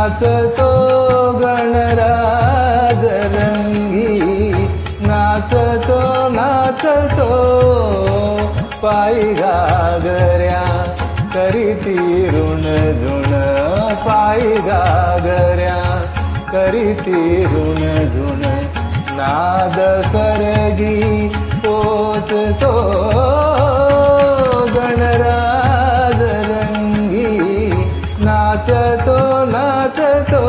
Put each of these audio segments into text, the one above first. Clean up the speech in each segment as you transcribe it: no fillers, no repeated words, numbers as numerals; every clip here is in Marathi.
नाचतो गणराज रंगी, नाचतो नाचतो पायी घागऱ्या करीती ऋण झुण, पायी घागऱ्या करीती ऋण झुण, नाद स्वर्गी पोचतो गणराज रंगी, नाचतो नाचतो.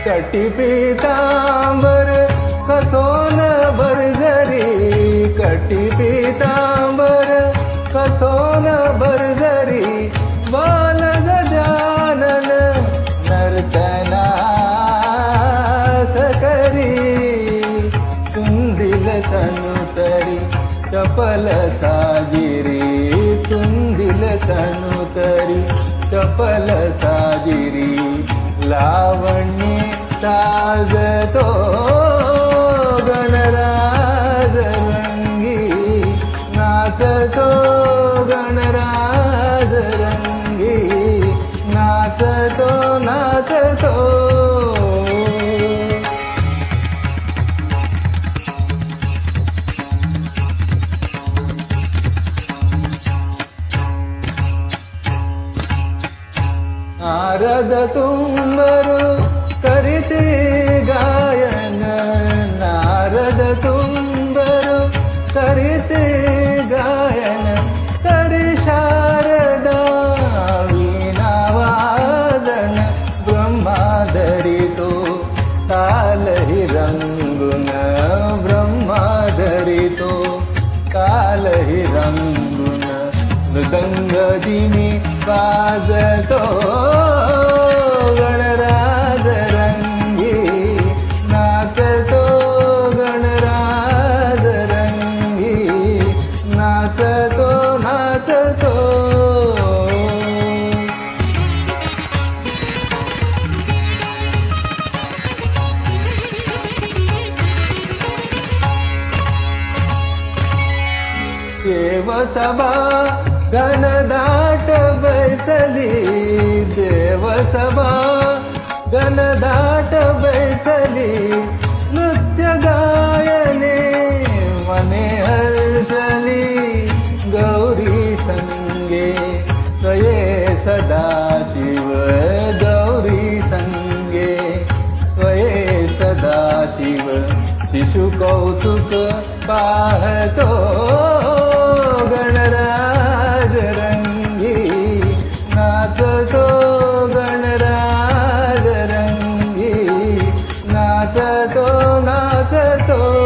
कटी पीतांबर कसून भरजरी, कटी पीतांबर कसून भरजरी, बाल गजानन नर्तनास करी, तुंदिल तनुतरी चपल साजिरी, तुंदिल तनुतरी चपल साजिरी, लावण्ये ताजतो गणराज रंगी, नाचतो गणराज रंगी, नाचतो नाचतो. नारद तुंबरु करीते गायन, नारद तुंबरु करीते गायन, करी शारदा वीणा वादन, ब्रह्माधरितो कालहि रंगुन, ब्रह्माधरितो कालहि रंगुन, मृदंगदिनी वाजतो गणराज रंगी, नाचतो गणराज रंगी, नाचतो नाचतो. देवसभा घनदाट बैसली, देवसभा घनदाट बैसली, नृत्य गायने मने हर्षली, गौरी संगे स्वये सदाशिव, गौरी संगे स्वये सदाशिव, शिशु कौतुक पाहतो गणराज रंगी, नाचतो गणराज रंगी, नाचतो नाचतो.